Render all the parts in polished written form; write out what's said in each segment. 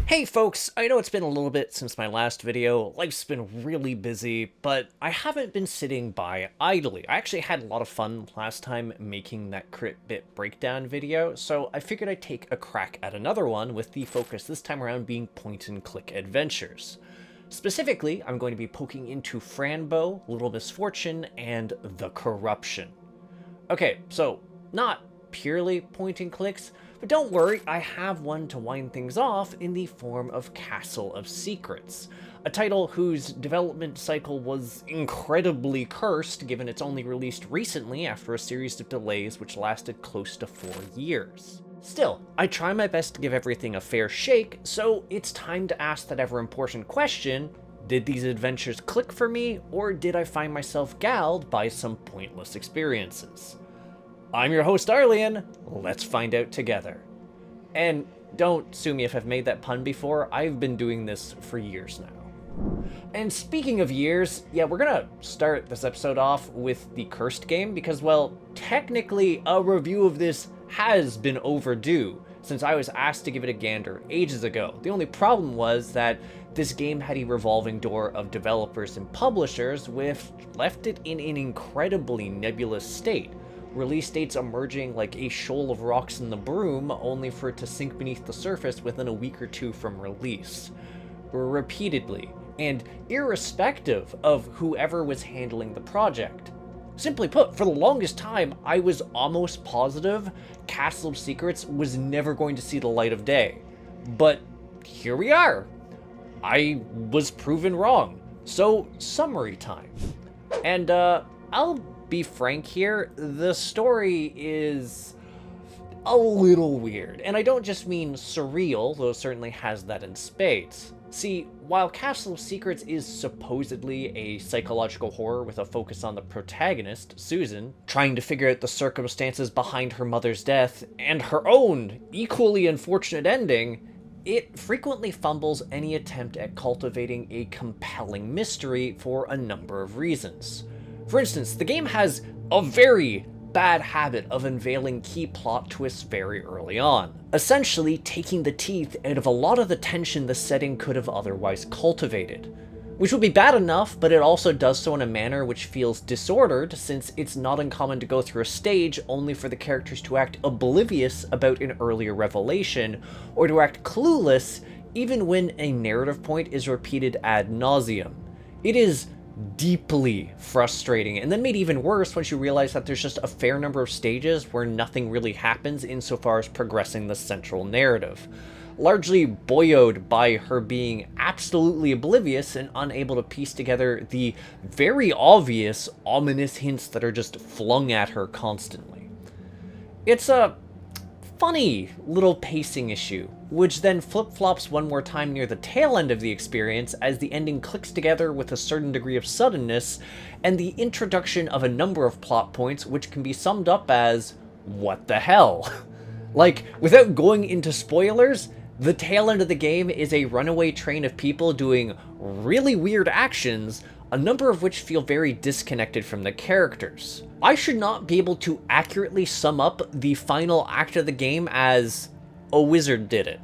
Hey folks, I know it's been a little bit since my last video, life's been really busy, but I haven't been sitting by idly. I actually had a lot of fun last time making that crit bit breakdown video, so I figured I'd take a crack at another one with the focus this time around being point and click adventures. Specifically, I'm going to be poking into Franbow Little Misfortune and The Corruption. Okay, so not purely point and clicks, but don't worry, I have one to wind things off in the form of Castle of Secrets, a title whose development cycle was incredibly cursed given it's only released recently after a series of delays which lasted close to 4 years. Still, I try my best to give everything a fair shake, so it's time to ask that ever important question: did these adventures click for me, or did I find myself galled by some pointless experiences? I'm your host, Arlian. Let's find out together. And don't sue me if I've made that pun before. I've been doing this for years now. And speaking of years, yeah, we're gonna start this episode off with the cursed game because, well, technically a review of this has been overdue since I was asked to give it a gander ages ago. The only problem was that this game had a revolving door of developers and publishers, which left it in an incredibly nebulous state. Release dates emerging like a shoal of rocks in the broom, only for it to sink beneath the surface within a week or two from release. Repeatedly, and irrespective of whoever was handling the project. Simply put, for the longest time, I was almost positive Castle of Secrets was never going to see the light of day. But here we are. I was proven wrong. So, summary time. And, I'll be frank here, the story is a little weird. And I don't just mean surreal, though it certainly has that in spades. See, while Castle of Secrets is supposedly a psychological horror with a focus on the protagonist, Susan, trying to figure out the circumstances behind her mother's death and her own equally unfortunate ending, it frequently fumbles any attempt at cultivating a compelling mystery for a number of reasons. For instance, the game has a very bad habit of unveiling key plot twists very early on, essentially taking the teeth out of a lot of the tension the setting could have otherwise cultivated. Which would be bad enough, but it also does so in a manner which feels disordered, since it's not uncommon to go through a stage only for the characters to act oblivious about an earlier revelation, or to act clueless even when a narrative point is repeated ad nauseum. It is deeply frustrating, and then made even worse once you realize that there's just a fair number of stages where nothing really happens insofar as progressing the central narrative, largely buoyed by her being absolutely oblivious and unable to piece together the very obvious, ominous hints that are just flung at her constantly. It's a funny little pacing issue, which then flip-flops one more time near the tail end of the experience as the ending clicks together with a certain degree of suddenness and the introduction of a number of plot points which can be summed up as, what the hell? Like, without going into spoilers, the tail end of the game is a runaway train of people doing really weird actions, a number of which feel very disconnected from the characters. I should not be able to accurately sum up the final act of the game as, a wizard did it.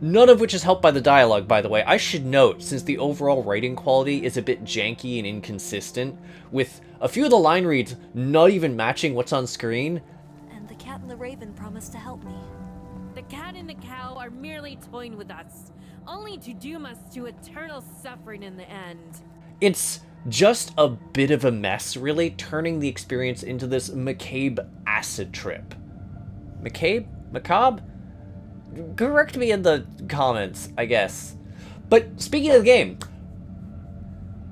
None of which is helped by the dialogue, by the way. I should note, since the overall writing quality is a bit janky and inconsistent, with a few of the line reads not even matching what's on screen. And the cat and the raven promised to help me. The cat and the cow are merely toying with us, only to doom us to eternal suffering in the end. It's just a bit of a mess, really, turning the experience into this macabre acid trip. Macabre? Macabre? Correct me in the comments, I guess. But speaking of the game,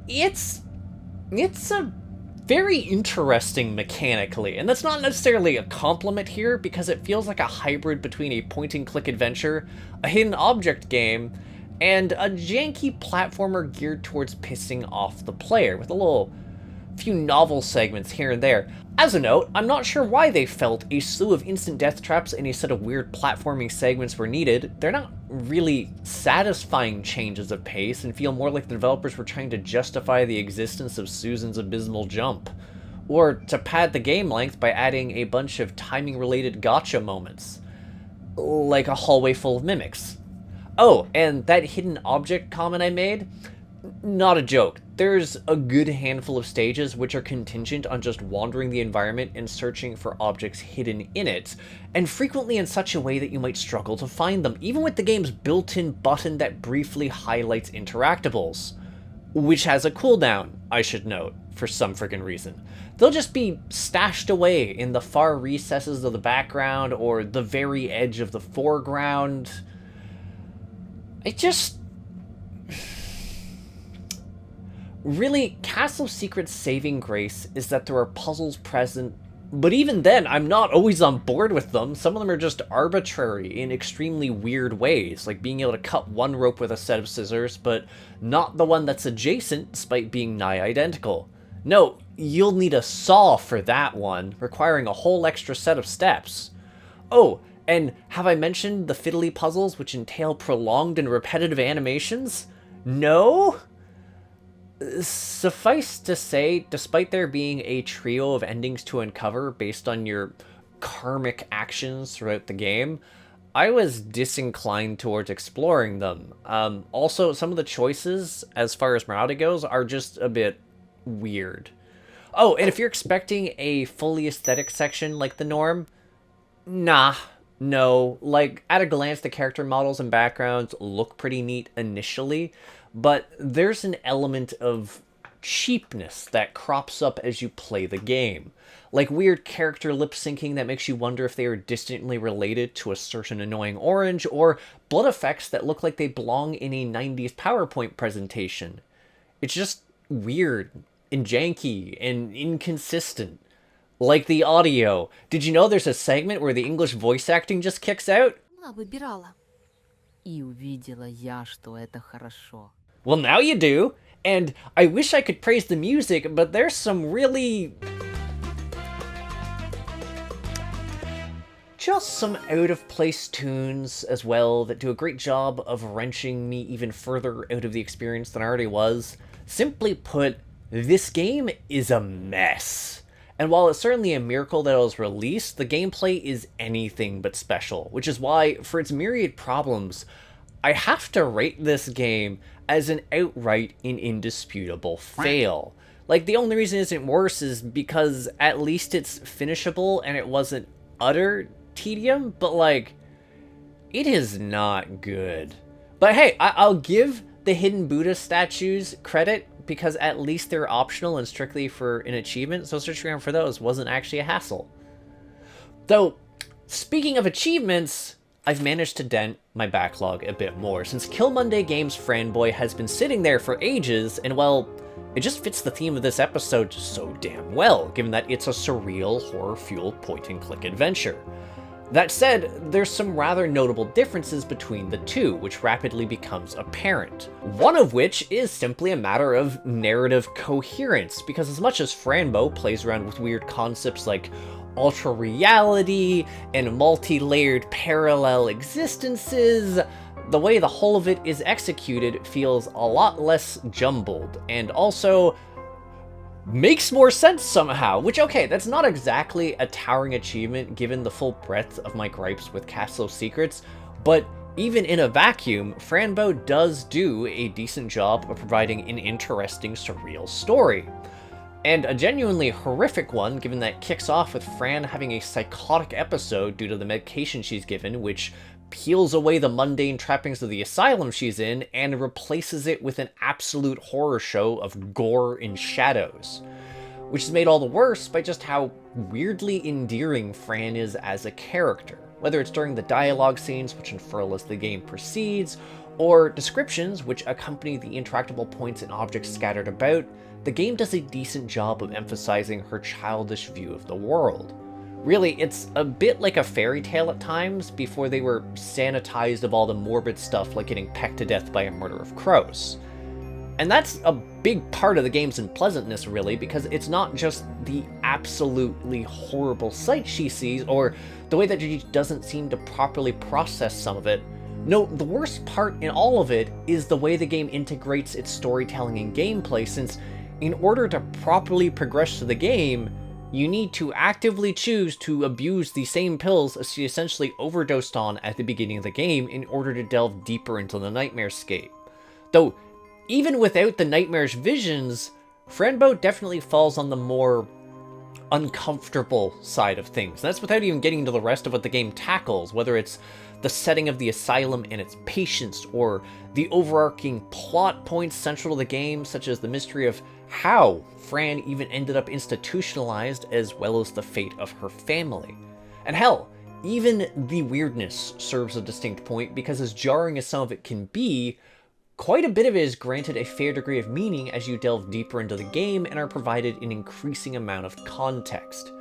it's a very interesting mechanically, and that's not necessarily a compliment here because it feels like a hybrid between a point-and-click adventure, a hidden object game, and a janky platformer geared towards pissing off the player, with a few novel segments here and there. As a note, I'm not sure why they felt a slew of instant death traps and a set of weird platforming segments were needed. They're not really satisfying changes of pace and feel more like the developers were trying to justify the existence of Susan's abysmal jump, or to pad the game length by adding a bunch of timing-related gotcha moments. like a hallway full of mimics. Oh, and that hidden object comment I made? Not a joke. There's a good handful of stages which are contingent on just wandering the environment and searching for objects hidden in it, and frequently in such a way that you might struggle to find them, even with the game's built-in button that briefly highlights interactables. Which has a cooldown, I should note, for some friggin' reason. They'll just be stashed away in the far recesses of the background or the very edge of the foreground. It just... Really, Castle Secret's saving grace is that there are puzzles present, but even then, I'm not always on board with them. Some of them are just arbitrary in extremely weird ways, like being able to cut one rope with a set of scissors, but not the one that's adjacent, despite being nigh identical. No, you'll need a saw for that one, requiring a whole extra set of steps. Oh, and have I mentioned the fiddly puzzles which entail prolonged and repetitive animations? No? Suffice to say, despite there being a trio of endings to uncover based on your karmic actions throughout the game, I was disinclined towards exploring them. Also, some of the choices, as far as morality goes, are just a bit weird. Oh, and if you're expecting a fully aesthetic section like the norm, nah. No, like, at a glance, the character models and backgrounds look pretty neat initially, but there's an element of cheapness that crops up as you play the game. Like weird character lip-syncing that makes you wonder if they are distantly related to a certain annoying orange, or blood effects that look like they belong in a 90s PowerPoint presentation. It's just weird, and janky, and inconsistent. Like the audio. Did you know there's a segment where the English voice acting just kicks out? И увидела я, что это хорошо. Well, now you do. And I wish I could praise the music, but there's some really... just some out-of-place tunes as well that do a great job of wrenching me even further out of the experience than I already was. Simply put, this game is a mess. And while it's certainly a miracle that it was released, the gameplay is anything but special, which is why, for its myriad problems, I have to rate this game as an outright and indisputable fail. Like, the only reason it isn't worse is because at least it's finishable and it wasn't utter tedium, but like, it is not good. But hey, I'll give the hidden Buddha statues credit, because at least they're optional and strictly for an achievement, so searching around for those wasn't actually a hassle. Though, speaking of achievements, I've managed to dent my backlog a bit more, since Kill Monday Games' Franboy has been sitting there for ages, and well, it just fits the theme of this episode so damn well, given that it's a surreal, horror-fueled point-and-click adventure. That said, there's some rather notable differences between the two, which rapidly becomes apparent. One of which is simply a matter of narrative coherence, because as much as Franbow plays around with weird concepts like ultra reality and multi-layered parallel existences, the way the whole of it is executed feels a lot less jumbled, and also makes more sense somehow, which, okay, that's not exactly a towering achievement given the full breadth of my gripes with Castle Secrets, but even in a vacuum, Franbow does do a decent job of providing an interesting, surreal story. And a genuinely horrific one, given that it kicks off with Fran having a psychotic episode due to the medication she's given, which peels away the mundane trappings of the asylum she's in and replaces it with an absolute horror show of gore and shadows. Which is made all the worse by just how weirdly endearing Fran is as a character, whether it's during the dialogue scenes which unfurl as the game proceeds, or descriptions which accompany the interactable points and objects scattered about. The game does a decent job of emphasizing her childish view of the world. Really, it's a bit like a fairy tale at times, before they were sanitized of all the morbid stuff like getting pecked to death by a murder of crows. And that's a big part of the game's unpleasantness, really, because it's not just the absolutely horrible sight she sees, or the way that she doesn't seem to properly process some of it. No, the worst part in all of it is the way the game integrates its storytelling and gameplay, since in order to properly progress through the game, You need to actively choose to abuse the same pills as she essentially overdosed on at the beginning of the game in order to delve deeper into the nightmare scape. Though, even without the nightmarish visions, Franbow definitely falls on the more uncomfortable side of things. That's without even getting into the rest of what the game tackles, whether it's the setting of the asylum and its patients, or the overarching plot points central to the game, such as the mystery of how Fran even ended up institutionalized, as well as the fate of her family. And hell, even the weirdness serves a distinct point, because as jarring as some of it can be, quite a bit of it is granted a fair degree of meaning as you delve deeper into the game and are provided an increasing amount of context.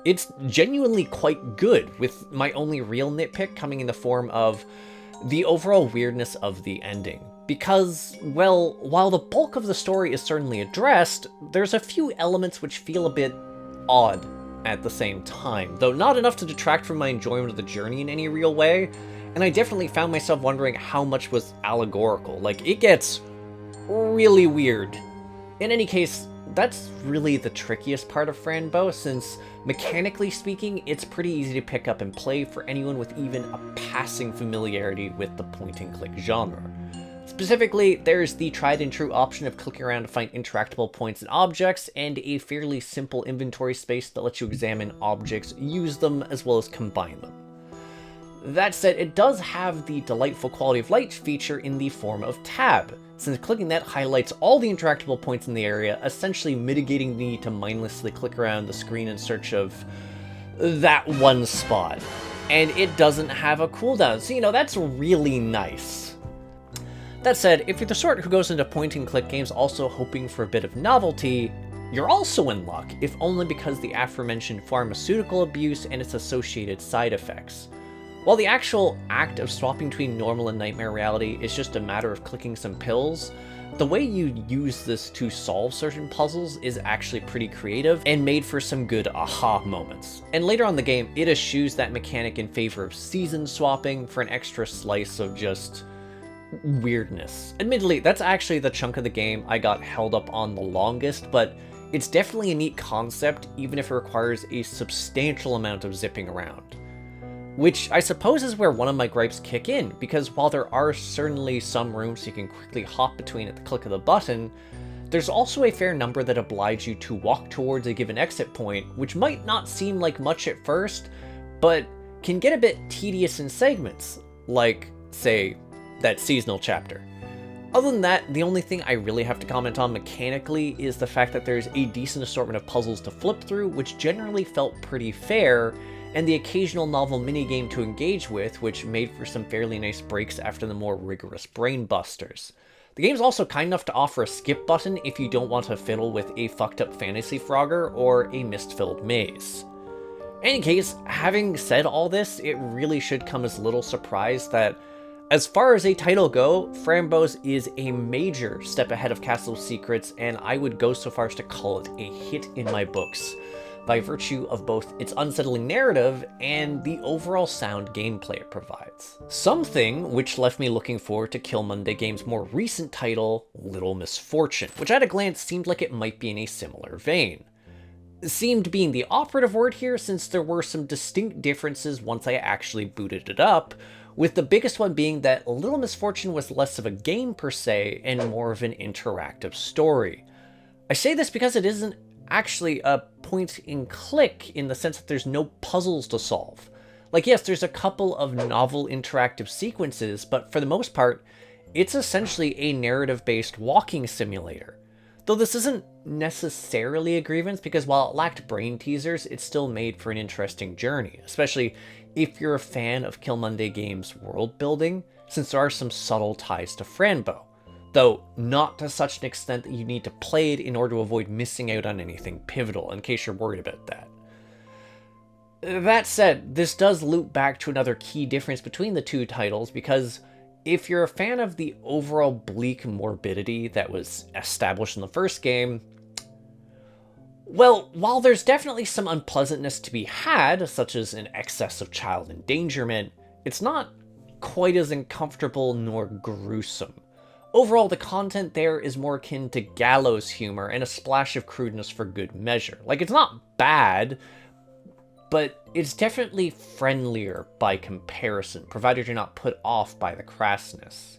It's genuinely quite good, with my only real nitpick coming in the form of the overall weirdness of the ending. Because, well, while the bulk of the story is certainly addressed, there's a few elements which feel a bit odd at the same time, though not enough to detract from my enjoyment of the journey in any real way, and I definitely found myself wondering how much was allegorical. Like, it gets really weird. In any case, that's really the trickiest part of Franbow, since mechanically speaking, it's pretty easy to pick up and play for anyone with even a passing familiarity with the point-and-click genre. Specifically, there's the tried and true option of clicking around to find interactable points and objects, and a fairly simple inventory space that lets you examine objects, use them, as well as combine them. That said, it does have the delightful quality of light feature in the form of tab, since clicking that highlights all the interactable points in the area, essentially mitigating the need to mindlessly click around the screen in search of that one spot. And it doesn't have a cooldown, so you know, that's really nice. That said, if you're the sort who goes into point-and-click games also hoping for a bit of novelty, you're also in luck, if only because the aforementioned pharmaceutical abuse and its associated side effects. While the actual act of swapping between normal and nightmare reality is just a matter of clicking some pills, the way you use this to solve certain puzzles is actually pretty creative and made for some good aha moments. And later on in the game, it eschews that mechanic in favor of season swapping for an extra slice of just weirdness. Admittedly, that's actually the chunk of the game I got held up on the longest, but it's definitely a neat concept, even if it requires a substantial amount of zipping around. Which I suppose is where one of my gripes kick in, because while there are certainly some rooms you can quickly hop between at the click of the button, there's also a fair number that oblige you to walk towards a given exit point, which might not seem like much at first, but can get a bit tedious in segments, like, say, that seasonal chapter. Other than that, the only thing I really have to comment on mechanically is the fact that there's a decent assortment of puzzles to flip through, which generally felt pretty fair, and the occasional novel minigame to engage with, which made for some fairly nice breaks after the more rigorous brain busters. The game's also kind enough to offer a skip button if you don't want to fiddle with a fucked up fantasy Frogger or a mist-filled maze. In any case, having said all this, it really should come as little surprise that, as far as a title go, Frambow's is a major step ahead of Castle Secrets, and I would go so far as to call it a hit in my books, by virtue of both its unsettling narrative and the overall sound gameplay it provides. Something which left me looking forward to Kill Monday Games' more recent title, Little Misfortune, which at a glance seemed like it might be in a similar vein. Seemed being the operative word here, since there were some distinct differences once I actually booted it up, with the biggest one being that Little Misfortune was less of a game per se and more of an interactive story. I say this because it isn't actually a point and click in the sense that there's no puzzles to solve. Like, yes, there's a couple of novel interactive sequences, but for the most part, it's essentially a narrative-based walking simulator. Though this isn't necessarily a grievance, because while it lacked brain teasers, it still made for an interesting journey, especially if you're a fan of Kill Monday Games' world building, since there are some subtle ties to Franbow. Though not to such an extent that you need to play it in order to avoid missing out on anything pivotal, in case you're worried about that. That said, this does loop back to another key difference between the two titles, because if you're a fan of the overall bleak morbidity that was established in the first game, well, while there's definitely some unpleasantness to be had, such as an excess of child endangerment, it's not quite as uncomfortable nor gruesome. Overall, the content there is more akin to gallows humor and a splash of crudeness for good measure. Like, it's not bad, but it's definitely friendlier by comparison, provided you're not put off by the crassness.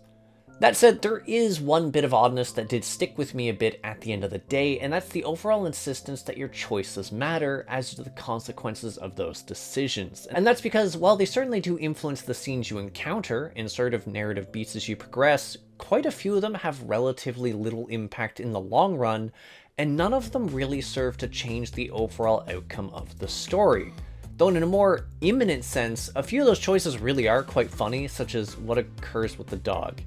That said, there is one bit of oddness that did stick with me a bit at the end of the day, and that's the overall insistence that your choices matter as to the consequences of those decisions. And that's because, while they certainly do influence the scenes you encounter and sort of narrative beats as you progress, quite a few of them have relatively little impact in the long run, and none of them really serve to change the overall outcome of the story. Though in a more imminent sense, a few of those choices really are quite funny, such as what occurs with the dog.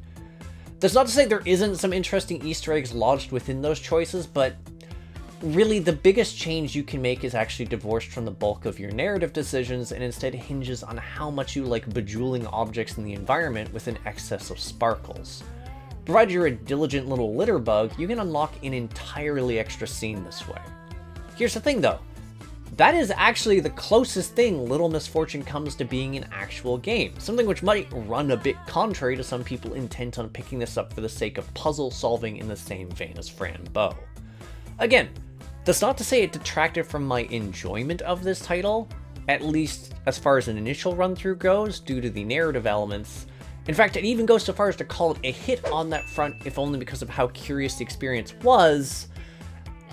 That's not to say there isn't some interesting Easter eggs lodged within those choices, but really the biggest change you can make is actually divorced from the bulk of your narrative decisions and instead hinges on how much you like bejeweling objects in the environment with an excess of sparkles. Provided you're a diligent little litter bug, you can unlock an entirely extra scene this way. Here's the thing though, that is actually the closest thing Little Misfortune comes to being an actual game, something which might run a bit contrary to some people intent on picking this up for the sake of puzzle solving in the same vein as Franbow. Again, that's not to say it detracted from my enjoyment of this title, at least as far as an initial run through goes, due to the narrative elements. In fact, it even goes so far as to call it a hit on that front, if only because of how curious the experience was.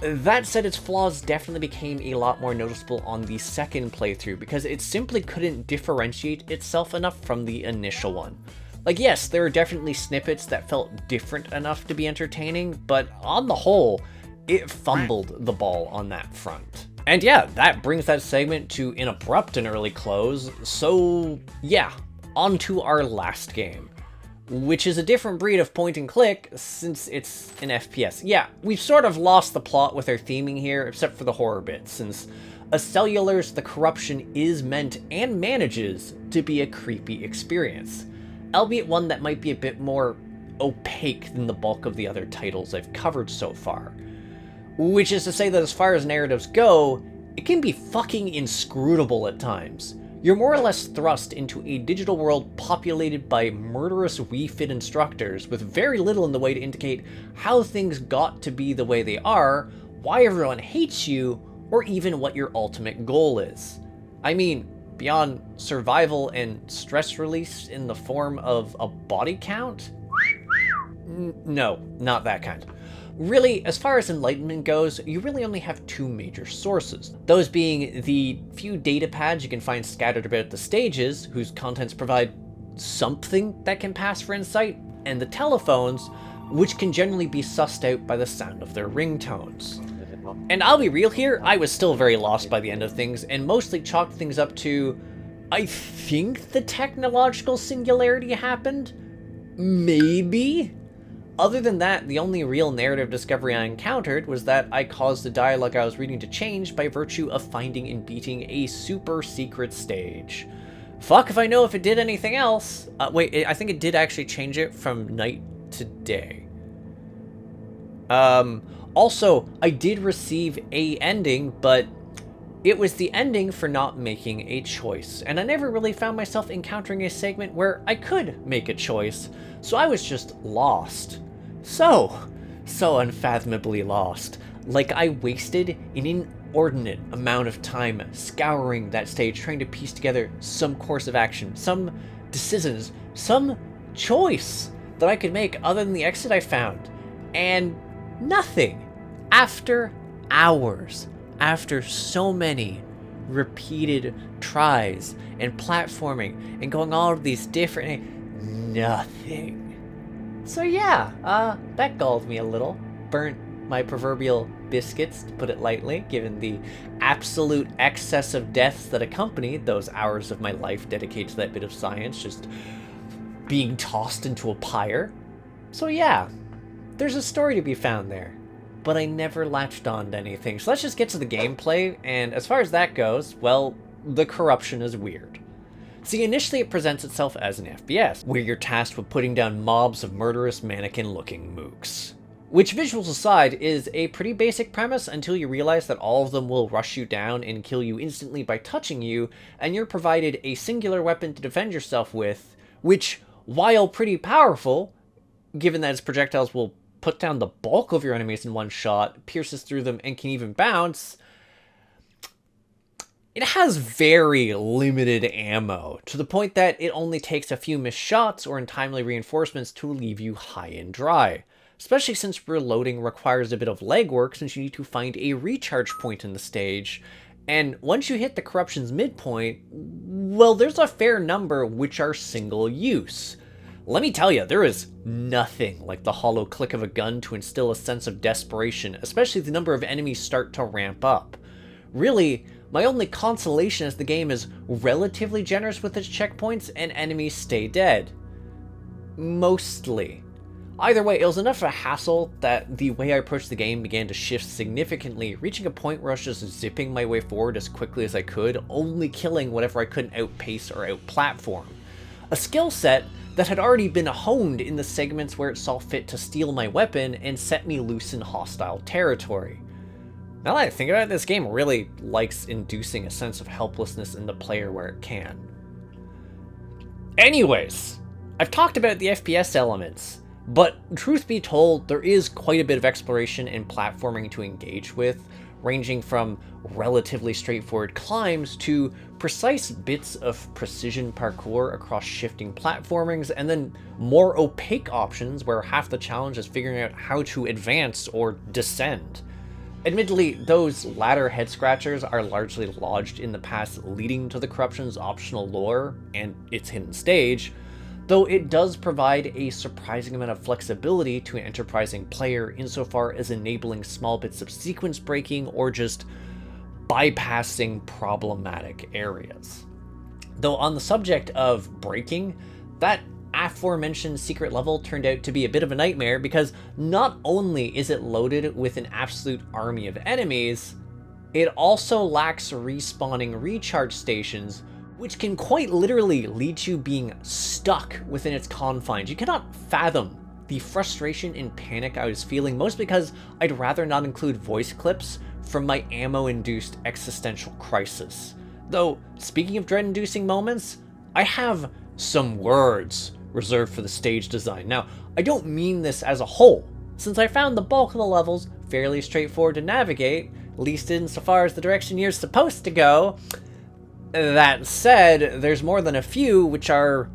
That said, its flaws definitely became a lot more noticeable on the second playthrough, because it simply couldn't differentiate itself enough from the initial one. Like, yes, there are definitely snippets that felt different enough to be entertaining, but on the whole, it fumbled the ball on that front. And yeah, that brings that segment to an abrupt and early close, so yeah, on to our last game, which is a different breed of point and click since it's an FPS. Yeah, we've sort of lost the plot with our theming here, except for the horror bit, since Acellular's The Corruption is meant and manages to be a creepy experience, albeit one that might be a bit more opaque than the bulk of the other titles I've covered so far. Which is to say that as far as narratives go, it can be fucking inscrutable at times. You're more or less thrust into a digital world populated by murderous Wii Fit instructors with very little in the way to indicate how things got to be the way they are, why everyone hates you, or even what your ultimate goal is. I mean, beyond survival and stress release in the form of a body count? No, not that kind. Really, as far as enlightenment goes, you really only have two major sources. Those being the few data pads you can find scattered about the stages, whose contents provide something that can pass for insight, and the telephones, which can generally be sussed out by the sound of their ringtones. And I'll be real here, I was still very lost by the end of things, and mostly chalked things up to, I think the technological singularity happened? Maybe? Other than that, the only real narrative discovery I encountered was that I caused the dialogue I was reading to change by virtue of finding and beating a super secret stage. Fuck if I know if it did anything else. Wait, I think it did actually change it from night to day. Also, I did receive a ending, but it was the ending for not making a choice, and I never really found myself encountering a segment where I could make a choice, so I was just lost. So unfathomably lost. Like I wasted an inordinate amount of time scouring that stage, trying to piece together some course of action, some decisions, some choice that I could make other than the exit I found. And nothing. After hours, after so many repeated tries and platforming and going all of these different... nothing. So yeah, that galled me a little. Burnt my proverbial biscuits, to put it lightly, given the absolute excess of deaths that accompanied those hours of my life dedicated to that bit of science, just being tossed into a pyre. So yeah, there's a story to be found there. But I never latched on to anything. So let's just get to the gameplay, and as far as that goes, well, the corruption is weird. See, initially it presents itself as an FPS, where you're tasked with putting down mobs of murderous mannequin-looking mooks. Which, visuals aside, is a pretty basic premise until you realize that all of them will rush you down and kill you instantly by touching you, and you're provided a singular weapon to defend yourself with, which, while pretty powerful, given that its projectiles will put down the bulk of your enemies in one shot, pierces through them, and can even bounce, it has very limited ammo, to the point that it only takes a few missed shots or untimely reinforcements to leave you high and dry. Especially since reloading requires a bit of legwork, since you need to find a recharge point in the stage. And once you hit the corruption's midpoint, well, there's a fair number which are single use. Let me tell you, there is nothing like the hollow click of a gun to instill a sense of desperation, especially the number of enemies start to ramp up. Really, my only consolation is the game is relatively generous with its checkpoints and enemies stay dead. Mostly. Either way, it was enough of a hassle that the way I approached the game began to shift significantly, reaching a point where I was just zipping my way forward as quickly as I could, only killing whatever I couldn't outpace or outplatform. A skill set that had already been honed in the segments where it saw fit to steal my weapon and set me loose in hostile territory. Now that I think about it, this game really likes inducing a sense of helplessness in the player where it can. Anyways, I've talked about the FPS elements, but truth be told, there is quite a bit of exploration and platforming to engage with, ranging from relatively straightforward climbs to precise bits of precision parkour across shifting platformings, and then more opaque options where half the challenge is figuring out how to advance or descend. Admittedly, those latter head-scratchers are largely lodged in the paths leading to the corruption's optional lore and its hidden stage, though it does provide a surprising amount of flexibility to an enterprising player insofar as enabling small bits of sequence breaking or just bypassing problematic areas. Though on the subject of breaking, that aforementioned secret level turned out to be a bit of a nightmare because not only is it loaded with an absolute army of enemies, it also lacks respawning recharge stations, which can quite literally lead to you being stuck within its confines. You cannot fathom the frustration and panic I was feeling, mostly because I'd rather not include voice clips from my ammo-induced existential crisis. Though, speaking of dread-inducing moments, I have some words reserved for the stage design. Now, I don't mean this as a whole, since I found the bulk of the levels fairly straightforward to navigate, at least insofar as the direction you're supposed to go. That said, there's more than a few which are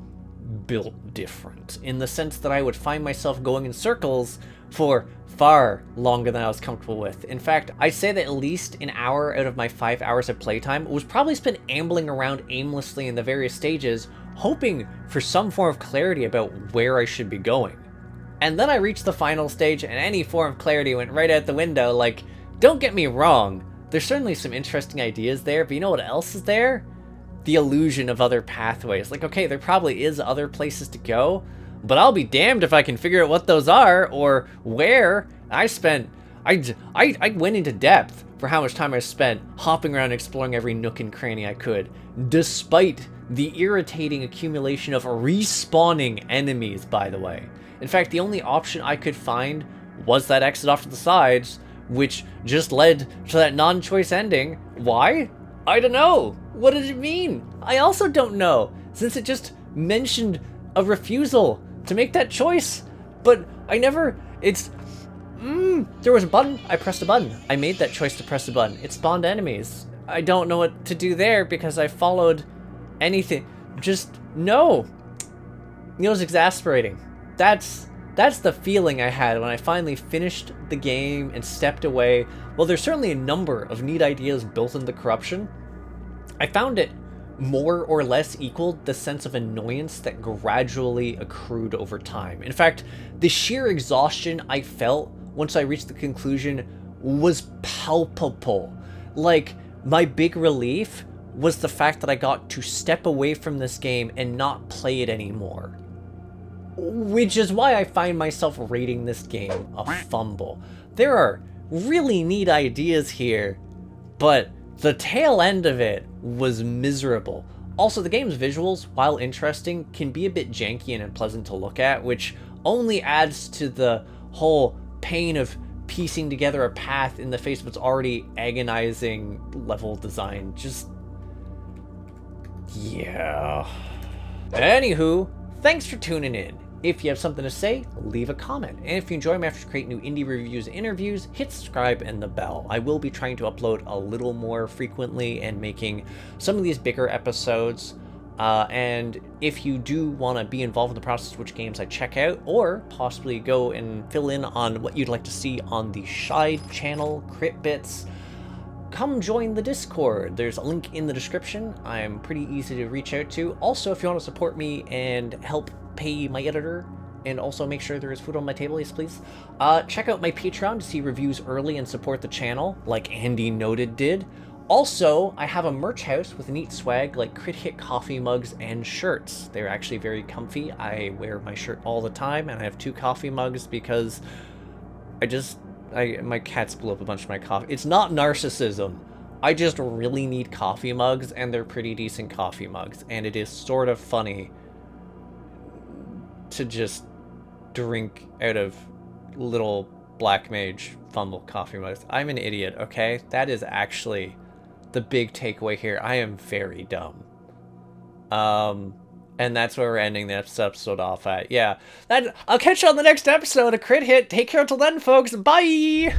built different, in the sense that I would find myself going in circles for far longer than I was comfortable with. In fact, I'd say that at least an hour out of my 5 hours of playtime was probably spent ambling around aimlessly in the various stages, hoping for some form of clarity about where I should be going. And then I reached the final stage and any form of clarity went right out the window. Like, don't get me wrong, there's certainly some interesting ideas there, but you know what else is there? The illusion of other pathways. Like, okay, there probably is other places to go, but I'll be damned if I can figure out what those are or where. I went into depth for how much time I spent hopping around exploring every nook and cranny I could, despite the irritating accumulation of respawning enemies, by the way. In fact, the only option I could find was that exit off to the sides, which just led to that non-choice ending. Why? I don't know. What did it mean? I also don't know, since it just mentioned a refusal to make that choice. But I never, there was a button, I pressed a button. I made that choice to press a button. It spawned enemies. I don't know what to do there because I followed anything. Just, no. It was exasperating. That's the feeling I had when I finally finished the game and stepped away. Well, there's certainly a number of neat ideas built into corruption. I found it more or less equaled the sense of annoyance that gradually accrued over time. In fact, the sheer exhaustion I felt once I reached the conclusion was palpable. Like, my big relief was the fact that I got to step away from this game and not play it anymore. Which is why I find myself rating this game a fumble. There are really neat ideas here, but the tail end of it was miserable. Also, the game's visuals, while interesting, can be a bit janky and unpleasant to look at, which only adds to the whole pain of piecing together a path in the face of its already agonizing level design. Just, yeah. Anywho, thanks for tuning in. If you have something to say, leave a comment. And if you enjoy my efforts to create new indie reviews and interviews, hit subscribe and the bell. I will be trying to upload a little more frequently and making some of these bigger episodes. And if you do want to be involved in the process of which games I check out, or possibly go and fill in on what you'd like to see on the Shy channel, Crit Bits, come join the Discord. There's a link in the description. I'm pretty easy to reach out to. Also, if you want to support me and help pay my editor, and also make sure there is food on my table, yes please, check out my Patreon to see reviews early and support the channel, like Andy Noted did. Also, I have a merch house with neat swag like Crit Hit coffee mugs and shirts. They're actually very comfy. I wear my shirt all the time, and I have 2 coffee mugs because my cats blew up a bunch of my coffee. It's not narcissism. I just really need coffee mugs, and they're pretty decent coffee mugs, and it is sort of funny to just drink out of little black mage fumble coffee mugs. I'm an idiot, okay? That is actually the big takeaway here. I am very dumb. And that's where we're ending this episode off at. Yeah. I'll catch you on the next episode of Crit Hit. Take care until then, folks. Bye!